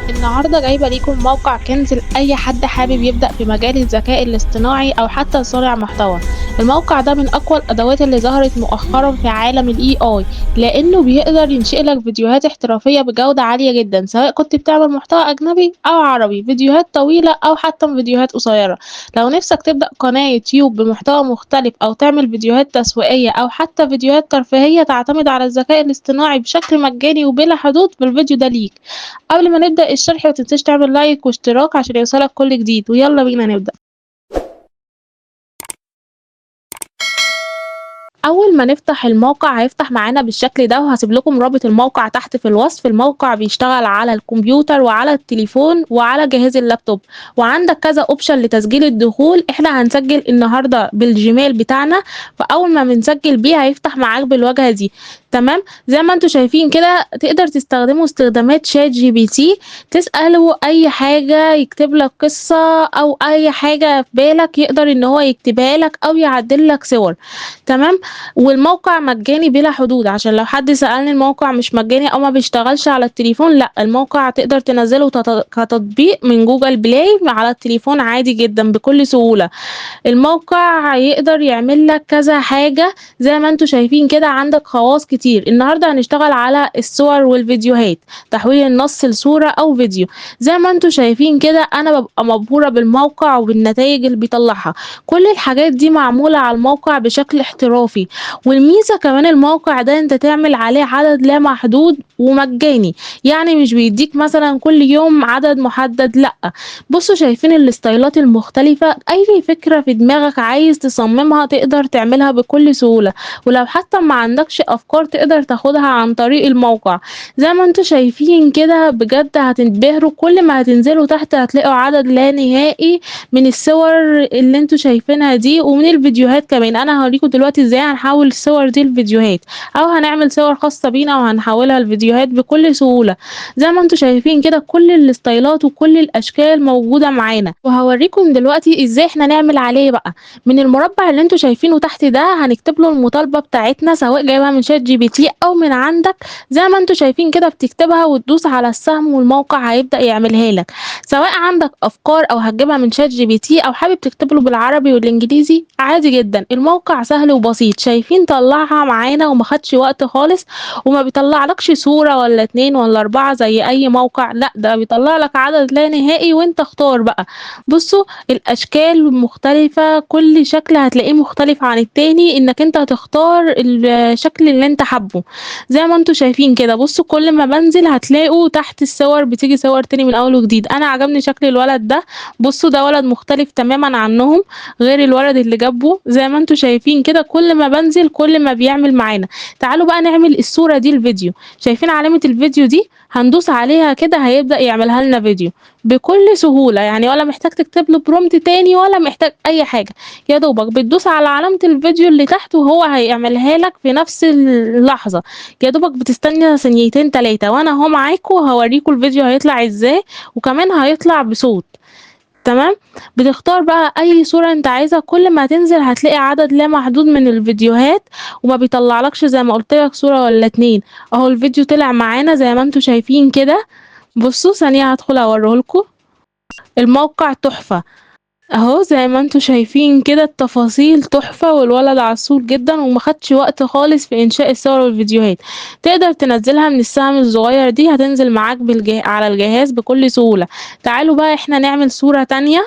النهارده جايبة ليكم موقع كنز لأي حد حابب يبدأ في مجال الذكاء الاصطناعي أو حتى صانع محتوى. الموقع ده من أقوى الأدوات اللي ظهرت مؤخرا في عالم ال AI، لأنه بيقدر ينشئ لك فيديوهات احترافية بجودة عالية جدا، سواء كنت بتعمل محتوى أجنبي أو عربي، فيديوهات طويلة أو حتى فيديوهات قصيرة. لو نفسك تبدأ قناة يوتيوب بمحتوى مختلف أو تعمل فيديوهات تسويقية أو حتى فيديوهات ترفيهية تعتمد على الذكاء الاصطناعي بشكل مجاني وبلا حدود، فالفيديو ده ليك. قبل ما نبدأ الشرح متنساش تعمل لايك واشتراك عشان يوصلك كل جديد، ويلا بينا نبدأ. أول ما نفتح الموقع هيفتح معانا بالشكل ده، وهسيب لكم رابط الموقع تحت في الوصف. الموقع بيشتغل على الكمبيوتر وعلى التليفون وعلى جهاز اللابتوب، وعندك كذا اوبشن لتسجيل الدخول. احنا هنسجل النهارده بالجيميل بتاعنا، فأول ما بنسجل بيه هيفتح معاك بالواجهة دي. تمام، زي ما انتوا شايفين كده تقدر تستخدموا استخدامات شات جي بي تي، تسأله أي حاجة يكتب لك قصة أو أي حاجة في بالك يقدر إن هو يكتبها لك أو يعدل لك صور. تمام، والموقع مجاني بلا حدود. عشان لو حد سألني الموقع مش مجاني أو ما بيشتغلش على التليفون، لأ، الموقع تقدر تنزله كتطبيق من جوجل بلاي على التليفون عادي جدا بكل سهولة. الموقع هيقدر يعمل لك كذا حاجة زي ما انتوا شايفين كده، عندك خواص كتير. النهاردة هنشتغل على الصور والفيديوهات، تحويل النص لصورة أو فيديو. زي ما انتوا شايفين كده أنا ببقى مبهورة بالموقع وبالنتائج اللي بيطلعها. كل الحاجات دي معمولة على الموقع بشكل احترافي. والميزة كمان الموقع ده انت تعمل عليه عدد لا محدود ومجاني، يعني مش بيديك مثلا كل يوم عدد محدد، لأ. بصوا شايفين الستايلات المختلفة، أي فكرة في دماغك عايز تصممها تقدر تعملها بكل سهولة. ولو حتى ما عندكش أفكار تقدر تاخدها عن طريق الموقع. زي ما انتوا شايفين كده بجد هتنبهروا، كل ما هتنزلوا تحت هتلاقوا عدد لا نهائي من الصور اللي انتوا شايفينها دي، ومن الفيديوهات كمان. انا هوريكم دلوقتي ازاي هنحول الصور دي لفيديوهات، او هنعمل صور خاصة بينا وهنحولها لفيديوهات بكل سهولة. زي ما انتوا شايفين كده كل الستايلات وكل الاشكال موجودة معانا، وهوريكم دلوقتي ازاي احنا نعمل عليه بقى. من المربع اللي انتوا شايفينه تحت ده هنكتب له المطالبة بتاعتنا، سواء جايبها من شات جي بي تي او من عندك. زي ما انتوا شايفين كده بتكتبها وتدوس على السهم والموقع هيبدأ يعملها لك. سواء عندك افكار او هتجيبها من شات جي بي تي او حابب تكتب له بالعربي والانجليزي عادي جدا، الموقع سهل وبسيط. شايفين طلعها معانا وما خدش وقت خالص، وما بيطلعلكش صورة ولا اتنين ولا اربعة زي اي موقع، لا ده بيطلع لك عدد لا نهائي وانت اختار بقى. بصوا الاشكال مختلفة، كل شكل هتلاقيه مختلف عن التاني، انك انت هتختار الشكل اللي انت حابه. زي ما انتوا شايفين كده بصوا كل ما بنزل هتلاقوا تحت الصور بتيجي صور تاني من اول وجديد. انا عجبني شكل الولد ده، بصوا ده ولد مختلف تماما عنهم غير الولد اللي جنبه. زي ما انتوا شايفين كده كل ما بنزل كل ما بيعمل معانا. تعالوا بقى نعمل الصورة دي الفيديو. شايفين علامة الفيديو دي؟ هندوس عليها كده هيبدأ يعملها لنا فيديو بكل سهولة، يعني ولا محتاج تكتب له برومت تاني ولا محتاج اي حاجة. يا دوبك بتدوس على علامة الفيديو اللي تحت وهو هيعملها لك في نفس اللحظة. يا دوبك بتستنى ثانيتين تلاتة وانا اهو معاكم هوريكم الفيديو هيطلع ازاي، وكمان هيطلع بصوت. تمام، بتختار بقى اي صورة انت عايزها، كل ما تنزل هتلاقي عدد لا محدود من الفيديوهات، وما بيطلعلكش زي ما قلت لك صورة ولا اتنين. اهو الفيديو طلع معانا زي ما انتوا شايفين كده. بصوا ثانية هدخل اوريهولكوا. الموقع تحفة اهو زي ما انتوا شايفين كده، التفاصيل تحفة والولد عسول جدا وما خدش وقت خالص في انشاء الصور والفيديوهات. تقدر تنزلها من السهم الصغير دي، هتنزل معاك على الجهاز بكل سهولة. تعالوا بقى احنا نعمل صورة تانية.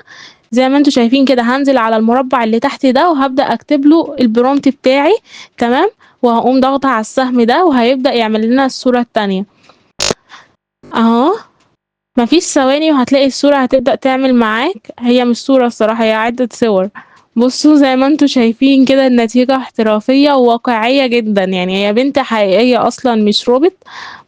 زي ما انتوا شايفين كده هنزل على المربع اللي تحت ده وهبدأ اكتب له البرومت بتاعي. تمام، وهقوم ضاغطة على السهم ده وهيبدأ يعمل لنا الصورة التانية اهو. مفيش ثواني وهتلاقي الصورة هتبدأ تعمل معاك. هي مش صورة الصراحة، هي عدة صور. بصوا زي ما انتوا شايفين كده النتيجة احترافية وواقعية جدا، يعني هي بنت حقيقية اصلا مش روبوت.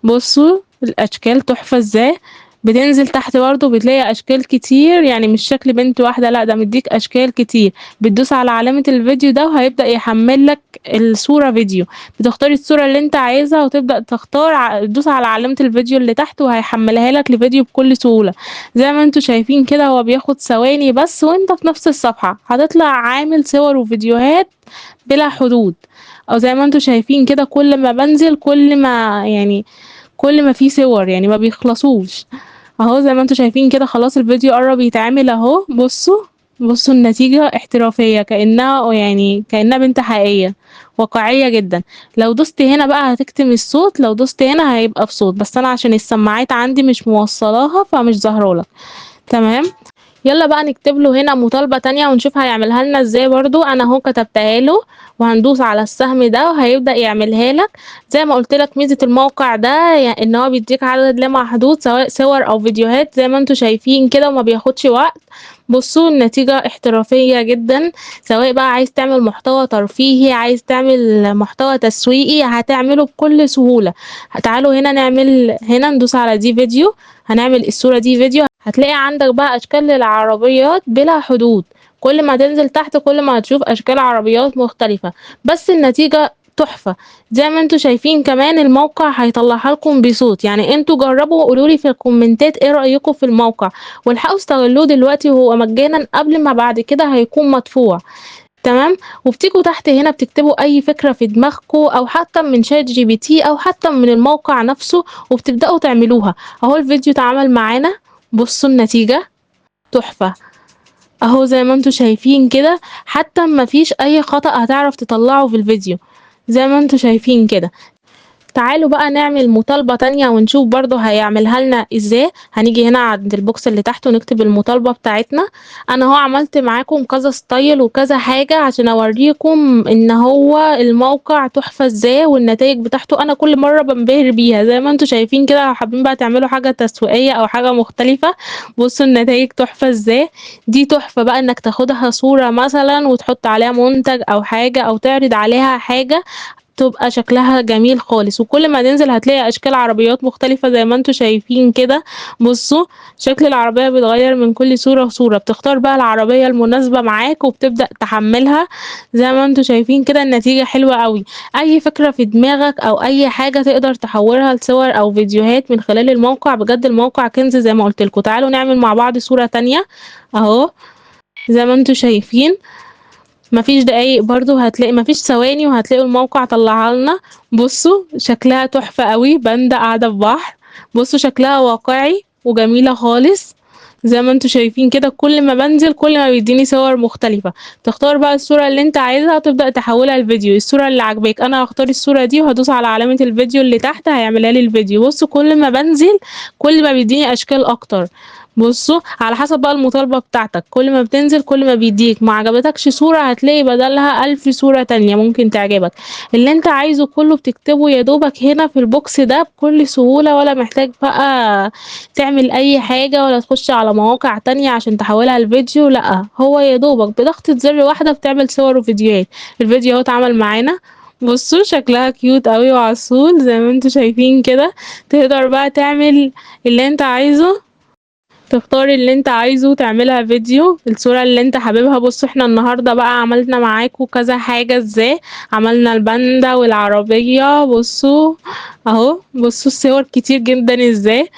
بصوا الاشكال تحفة ازاي. بتنزل تحت برضه بتلاقي اشكال كتير، يعني مش شكل بنت واحدة، لا ده مديك اشكال كتير. بتدوس على علامة الفيديو ده وهيبدأ يحمل لك الصورة فيديو. بتختار الصورة اللي انت عايزها وتبدأ تختار تدوس على علامة الفيديو اللي تحت وهيحملها لك لفيديو بكل سهولة. زي ما انتوا شايفين كده هو بياخد ثواني بس، وانت في نفس الصفحة هتطلع عامل صور وفيديوهات بلا حدود. او زي ما انتوا شايفين كده كل ما بنزل كل ما يعني كل ما في صور يعني ما بيخلصوش. اهو زي ما انتم شايفين كده خلاص الفيديو قرب يتعمل اهو. بصوا النتيجة احترافية، كأنها بنت حقيقية، واقعية جدا. لو دوست هنا بقى هتكتم الصوت، لو دوست هنا هيبقى بصوت، بس انا عشان السماعات عندي مش موصلاها فمش ظاهرالك. تمام. يلا بقى نكتب له هنا مطالبة تانية ونشوف هيعملها لنا ازاي. برضو انا اهو كتبتها له، وهندوس على السهم ده وهيبدأ يعملها لك. زي ما قلت لك ميزة الموقع ده يعني ان هو بيديك عدد لا محدود سواء صور او فيديوهات زي ما انتم شايفين كده، وما بياخدش وقت. بصوا النتيجة احترافية جدا. سواء بقى عايز تعمل محتوى ترفيهي، عايز تعمل محتوى تسويقي، هتعمله بكل سهولة. تعالوا هنا هنا ندوس على دي فيديو، هنعمل الصورة دي فيديو. هتلاقي عندك بقى اشكال للعربيات بلا حدود، كل ما تنزل تحت كل ما هتشوف اشكال عربيات مختلفة، بس النتيجة تحفة. زي ما انتوا شايفين كمان الموقع هيطلعها لكم بصوت. يعني انتوا جربوا وقولوا لي في الكومنتات ايه رأيكم في الموقع، والحقوا استغلوه دلوقتي وهو مجانا قبل ما بعد كده هيكون مدفوع. تمام. وبتيجوا تحت هنا بتكتبوا اي فكرة في دماغكم، او حتى من شات جي بي تي، او حتى من الموقع نفسه، وبتبدأوا تعملوها. اهو الفيديو اتعمل معانا، بصوا النتيجة تحفة. اهو زي ما انتوا شايفين كده، حتى مفيش اي خطأ هتعرف تطلعه في الفيديو زي ما انتوا شايفين كده. تعالوا بقى نعمل مطالبة تانية ونشوف برضو هيعملها لنا ازاي. هنيجي هنا عند البوكس اللي تحت ونكتب المطالبة بتاعتنا. انا هو عملت معاكم كذا ستايل وكذا حاجة عشان اوريكم ان هو الموقع تحفة ازاي، والنتائج بتاعته انا كل مرة بنبهر بيها. زي ما انتوا شايفين كده، لو حابين بقى تعملوا حاجة تسويقية او حاجة مختلفة، بصوا النتائج تحفة ازاي. دي تحفة بقى انك تاخدها صورة مثلا وتحط عليها منتج او حاجة، او تعرض عليها حاجة تبقى شكلها جميل خالص. وكل ما ننزل هتلاقي اشكال عربيات مختلفة زي ما انتوا شايفين كده. بصوا شكل العربية بيتغير من كل صورة وصورة، بتختار بقى العربية المناسبة معاك وبتبدأ تحملها. زي ما انتوا شايفين كده النتيجة حلوة قوي. اي فكرة في دماغك او اي حاجة تقدر تحولها لصور او فيديوهات من خلال الموقع. بجد الموقع كنز زي ما قلت لكم. تعالوا نعمل مع بعض صورة تانية اهو. زي ما انتوا شايفين مفيش دقايق برضو، هتلاقي مفيش ثواني وهتلاقوا الموقع طلعها لنا. بصوا شكلها تحفة قوي، باندا قاعدة في بحر. بصوا شكلها واقعي وجميلة خالص. زي ما انتوا شايفين كده كل ما بنزل كل ما بيديني صور مختلفة. تختار بقى الصورة اللي انت عايزها وتبدأ تحولها لفيديو. الصورة اللي عاجباك انا هختار الصورة دي وهدوس على علامة الفيديو اللي تحت هيعملها لي الفيديو. بصوا كل ما بنزل كل ما بيديني اشكال اكتر. بصوا على حسب بقى المطالبة بتاعتك، كل ما بتنزل كل ما بيديك. ما عجبتكش صورة هتلاقي بدلها 1000 صورة تانية ممكن تعجبك. اللي انت عايزه كله بتكتبه يا دوبك هنا في البوكس ده بكل سهولة، ولا محتاج بقى تعمل اي حاجة ولا تخش على مواقع تانية عشان تحولها لفيديو. لا، هو يا دوبك بضغطة زر واحدة بتعمل صور وفيديوهات. الفيديو اهو اتعمل معانا. بصوا شكلها كيوت قوي وعسول زي ما انتوا شايفين كده. تقدر بقى تعمل اللي انت عايزه، تختار اللي انت عايزه تعملها فيديو، الصورة اللي انت حاببها. بصوا احنا النهاردة بقى عملنا معاكم كذا حاجة ازاي. عملنا الباندا والعربية، بصوا اهو. بصوا الصور كتير جدا ازاي.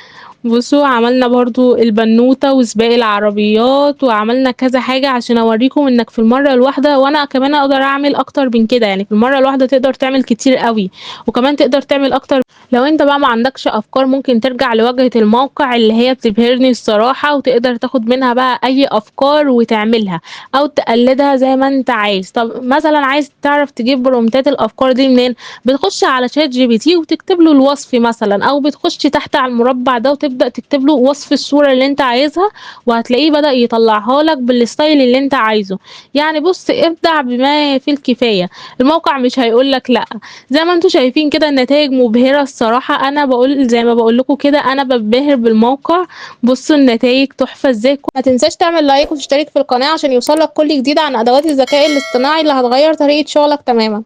بصوا عملنا برضو البنوتة وسباق العربيات، وعملنا كذا حاجة عشان اوريكم انك في المرة الواحدة، وانا كمان اقدر اعمل اكتر من كده. يعني في المرة الواحدة تقدر تعمل كتير قوي، وكمان تقدر تعمل اكتر. لو انت بقى ما عندكش افكار ممكن ترجع لواجهة الموقع اللي هي بتبهرني الصراحة، وتقدر تاخد منها بقى اي افكار وتعملها او تقلدها زي ما انت عايز. طب مثلا عايز تعرف تجيب برومتات الافكار دي منين؟ بتخش على شات جي بي تي وتكتب له الوصف مثلا، او بتخش تحت على المربع ده وتبدأ تكتب له وصف الصورة اللي انت عايزها، وهتلاقيه بدأ يطلعها لك بالستايل اللي انت عايزه. يعني بص ابدع بما فيه الكفاية، الموقع مش هيقول لك لا. زي ما انتم شايفين كده النتائج مبهرة الصراحة. انا بقول زي ما بقول لكم كده انا بنبهر بالموقع. بصوا النتائج تحفة ازاي. ما تنساش تعمل لايك وتشترك في القناة عشان يوصلك كل جديد عن ادوات الذكاء الاصطناعي اللي هتغير طريقة شغلك تماما.